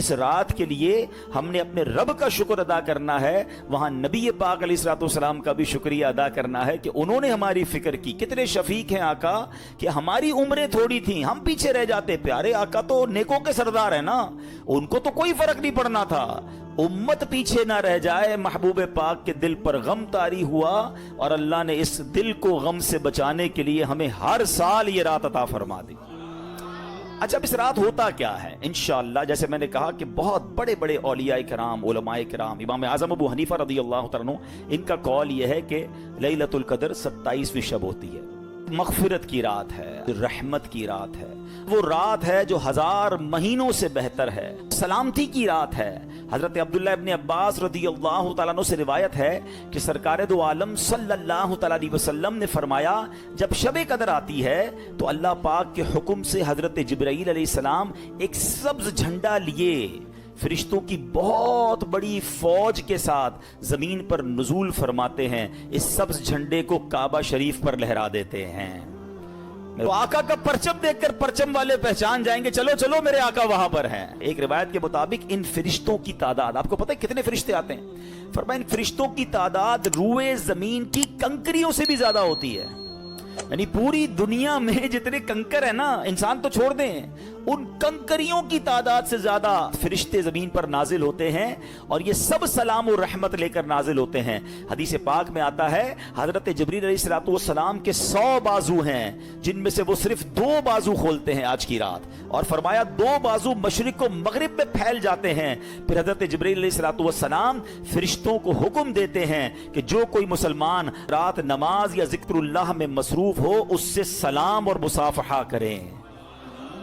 جس رات کے لیے ہم نے اپنے رب کا شکر ادا کرنا ہے، وہاں نبی پاک علیہ الصلوۃ والسلام کا بھی شکریہ ادا کرنا ہے کہ انہوں نے ہماری فکر کی۔ کتنے شفیق ہیں آقا کہ ہماری عمریں تھوڑی تھیں، ہم پیچھے رہ جاتے، پیارے آقا تو نیکوں کے سردار ہیں نا، ان کو تو کوئی فرق نہیں پڑنا تھا، امت پیچھے نہ رہ جائے۔ محبوب پاک کے دل پر غم طاری ہوا اور اللہ نے اس دل کو غم سے بچانے کے لیے ہمیں ہر سال یہ رات عطا فرما دی۔ اچھا، اس رات ہوتا کیا ہے؟ انشاءاللہ جیسے میں نے کہا کہ بہت بڑے بڑے اولیاء کرام، علماء کرام، امام اعظم ابو حنیفہ رضی اللہ تعالیٰ عنہ، ان کا قول یہ ہے کہ لیلۃ القدر 27ویں شب ہوتی ہے، مغفرت کی رات ہے، رحمت کی رات ہے، وہ رات ہے جو 1000 مہینوں سے بہتر ہے، سلامتی کی رات ہے۔ حضرت عبداللہ ابن عباس رضی اللہ تعالیٰ عنہ سے روایت ہے کہ سرکار دو عالم صلی اللہ تعالیٰ علیہ وسلم نے فرمایا جب شب قدر آتی ہے تو اللہ پاک کے حکم سے حضرت جبرائیل علیہ السلام ایک سبز جھنڈا لیے فرشتوں کی بہت بڑی فوج کے ساتھ زمین پر نزول فرماتے ہیں، اس سبز جھنڈے کو کعبہ شریف پر لہرا دیتے ہیں۔ تو آقا کا پرچم دیکھ کر پرچم والے پہچان جائیں گے، چلو چلو میرے آقا وہاں پر ہیں۔ ایک روایت کے مطابق ان فرشتوں کی تعداد، آپ کو پتہ ہے کتنے فرشتے آتے ہیں؟ فرمایا ان فرشتوں کی تعداد روئے زمین کی کنکریوں سے بھی زیادہ ہوتی ہے، یعنی پوری دنیا میں جتنے کنکر ہیں نا، انسان تو چھوڑ دیں، ان کنکریوں کی تعداد سے زیادہ فرشتے زمین پر نازل ہوتے ہیں، اور یہ سب سلام و رحمت لے کر نازل ہوتے ہیں۔ حدیث پاک میں آتا ہے حضرت جبریل علیہ السلام کے 100 بازو ہیں، جن میں سے وہ صرف 2 بازو کھولتے ہیں آج کی رات، اور فرمایا 2 بازو مشرق و مغرب میں پھیل جاتے ہیں۔ پھر حضرت جبریل علیہ السلام فرشتوں کو حکم دیتے ہیں کہ جو کوئی مسلمان رات نماز یا ذکر اللہ میں مصروف ہو اس سے سلام اور مصافحہ کریں۔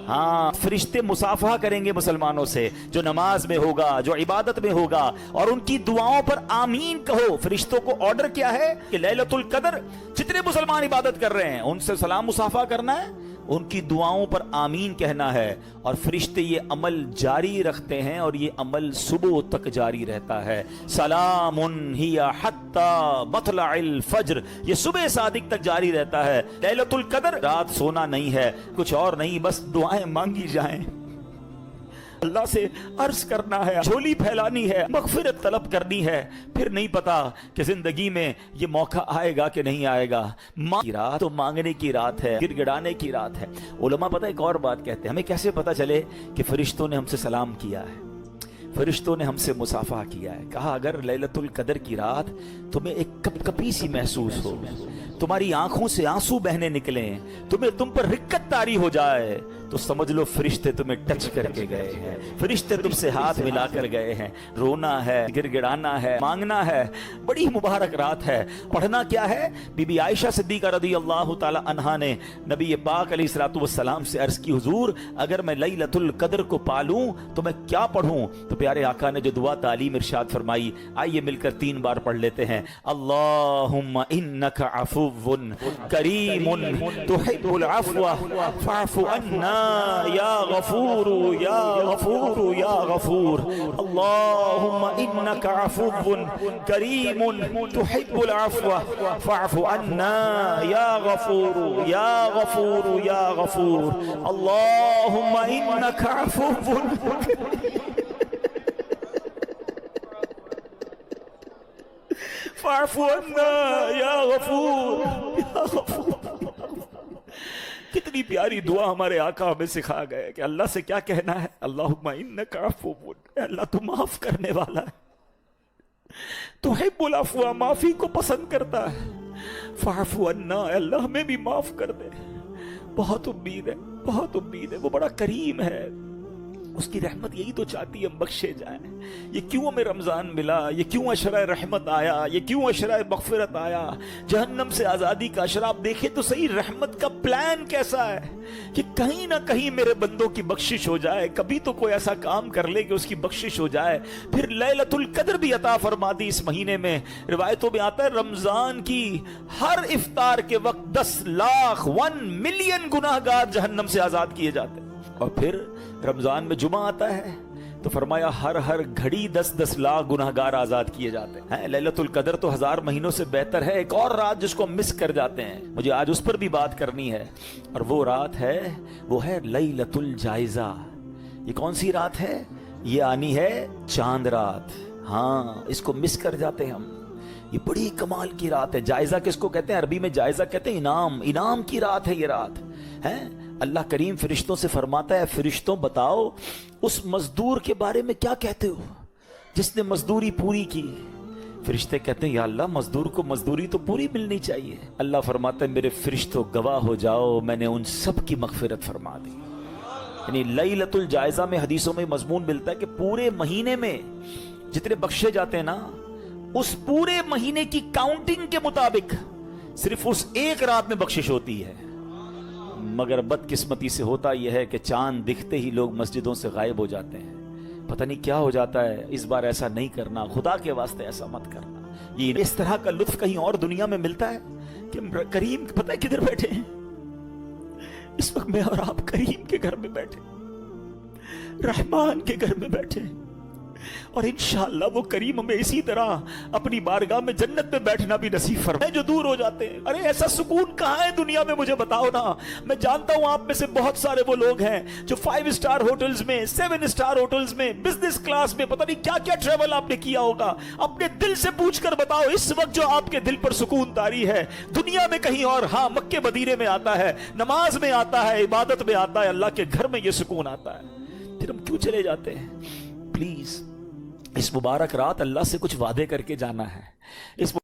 ہاں، فرشتے مصافحہ کریں گے مسلمانوں سے، جو نماز میں ہوگا، جو عبادت میں ہوگا، اور ان کی دعاؤں پر آمین کہو۔ فرشتوں کو آرڈر کیا ہے کہ لیلۃ القدر جتنے مسلمان عبادت کر رہے ہیں ان سے سلام مصافحہ کرنا ہے، ان کی دعاؤں پر آمین کہنا ہے، اور فرشتے یہ عمل جاری رکھتے ہیں، اور یہ عمل صبح تک جاری رہتا ہے۔ سلام ہی حتی مطلع الفجر، یہ صبح صادق تک جاری رہتا ہے۔ لیلۃ القدر رات سونا نہیں ہے، کچھ اور نہیں، بس دعائیں مانگی جائیں، اللہ سے عرض کرنا ہے، جھولی پھیلانی ہے، مغفرت طلب کرنی ہے۔ پھر نہیں پتا کہ زندگی میں یہ موقع آئے گا کہ نہیں آئے گا۔ کی رات تو مانگنے کی رات ہے، گر گڑانے کی رات ہے۔ علماء پتہ ایک اور بات کہتے ہیں، ہمیں کیسے پتا چلے کہ فرشتوں نے ہم سے سلام کیا ہے، فرشتوں نے ہم سے مصافحہ کیا ہے؟ کہا اگر لیلۃ القدر کی رات تمہیں ایک کپ کپی سی محسوس ہو، تمہاری آنکھوں سے آنسو بہنے نکلیں، تم پر رکت طاری ہو جائے، تو سمجھ لو فرشتے تمہیں ٹچ کر کے گئے ہیں، فرشتے تم سے ہاتھ ملا کر گئے ہیں۔ رونا ہے، گر گڑانا ہے، مانگنا ہے، بڑی مبارک رات ہے۔ پڑھنا کیا ہے؟ بی بی عائشہ صدیقہ رضی اللہ تعالی عنہا نے نبی پاک علیہ الصلوۃ والسلام سے عرض کی، حضور اگر میں لیلۃ القدر کو پالوں تو میں کیا پڑھوں؟ تو پیارے آقا نے جو دعا تعلیم ارشاد فرمائی، آئیے مل کر 3 بار پڑھ لیتے ہیں۔ اللہم انک عفو کریم تحب العفو فاعف عنا یا غفور یا غفور یا غفور۔ اللہم انک عفو کریم تحب العفو فاعف عنا یا غفور یا غفور یا غفور۔ اللہم انک عفو فاعف عنا یا غفور یا غفور۔ کتنی پیاری دعا ہمارے آقا ہمیں سکھا گئے کہ اللہ سے کیا کہنا ہے؟ اللہم انک عفو، اللہ تو معاف کرنے والا ہے، تحب العفو، معافی کو پسند کرتا ہے، فاعف عنا، اللہ ہمیں بھی معاف کر دے۔ بہت امید ہے، بہت امید ہے، وہ بڑا کریم ہے، اس کی رحمت یہی تو چاہتی ہے ہم بخشے جائیں۔ یہ کیوں ہمیں رمضان ملا، یہ کیوں عشرہ رحمت آیا، یہ کیوں عشرہ مغفرت آیا، جہنم سے آزادی کا عشرہ؟ آپ دیکھیں تو صحیح رحمت کا پلان کیسا ہے کہ کہیں نہ کہیں میرے بندوں کی بخشش ہو جائے، کبھی تو کوئی ایسا کام کر لے کہ اس کی بخشش ہو جائے۔ پھر لیلۃ القدر بھی عطا فرما دی اس مہینے میں۔ روایتوں میں آتا ہے رمضان کی ہر افطار کے وقت 10 لاکھ 1 ملین گناہ گار جہنم سے آزاد کیے جاتے ہیں۔ اور پھر رمضان میں جمعہ آتا ہے تو فرمایا ہر گھڑی 10 لاکھ گناہگار آزاد کیے جاتے ہیں۔ لیلۃ القدر تو 1000 مہینوں سے بہتر ہے۔ ایک اور رات جس کو مس کر جاتے ہیں، مجھے آج اس پر بھی بات کرنی ہے، اور وہ رات ہے، وہ ہے لیلۃ الجائزہ۔ یہ کون سی رات ہے؟ یہ آنی ہے چاند رات. ہاں اس کو مس کر جاتے ہیں ہم. یہ بڑی کمال کی رات ہے. جائزہ کس کو کہتے ہیں؟ عربی میں جائزہ کہتے ہیں انعام. انعام کی رات ہے یہ رات ہے. اللہ کریم فرشتوں سے فرماتا ہے فرشتوں بتاؤ اس مزدور کے بارے میں کیا کہتے ہو جس نے مزدوری پوری کی. فرشتے کہتے ہیں یا اللہ مزدور کو مزدوری تو پوری ملنی چاہیے. اللہ فرماتا ہے میرے فرشتوں گواہ ہو جاؤ میں نے ان سب کی مغفرت فرما دی. یعنی لیلۃ الجائزہ میں حدیثوں میں مضمون ملتا ہے کہ پورے مہینے میں جتنے بخشے جاتے ہیں نا اس پورے مہینے کی کاؤنٹنگ کے مطابق صرف اس ایک رات میں بخشش ہوتی ہے. مگر بدقسمتی سے ہوتا یہ ہے کہ چاند دکھتے ہی لوگ مسجدوں سے غائب ہو جاتے ہیں. پتہ نہیں کیا ہو جاتا ہے. اس بار ایسا نہیں کرنا, خدا کے واسطے ایسا مت کرنا. یہ اس طرح کا لطف کہیں اور دنیا میں ملتا ہے کہ کریم پتہ ہے کدھر بیٹھے ہیں اس وقت؟ میں اور آپ کریم کے گھر میں بیٹھے, رحمان کے گھر میں بیٹھے, اور انشاءاللہ وہ کریم ہمیں اسی طرح اپنی بارگاہ میں جنت میں بیٹھنا بھی نصیب فرمائے. جو دور ہو جاتے ہیں, ارے ایسا سکون کہاں ہے دنیا میں مجھے بتاؤ نا. میں جانتا ہوں آپ میں سے بہت سارے وہ لوگ ہیں جو 5 اسٹار ہوٹلز میں, 7 اسٹار ہوٹلز میں, بزنس کلاس میں, پتہ نہیں کیا کیا ٹریول آپ نے کیا ہوگا. اپنے دل سے پوچھ کر بتاؤ اس وقت جو آپ کے دل پر سکون طاری ہے دنیا میں کہیں اور؟ ہاں مکے مدینے میں آتا ہے, نماز میں آتا ہے, عبادت میں آتا ہے, اللہ کے گھر میں یہ سکون آتا ہے. پھر ہم کیوں چلے جاتے ہیں؟ پلیز اس مبارک رات اللہ سے کچھ وعدے کر کے جانا ہے. اس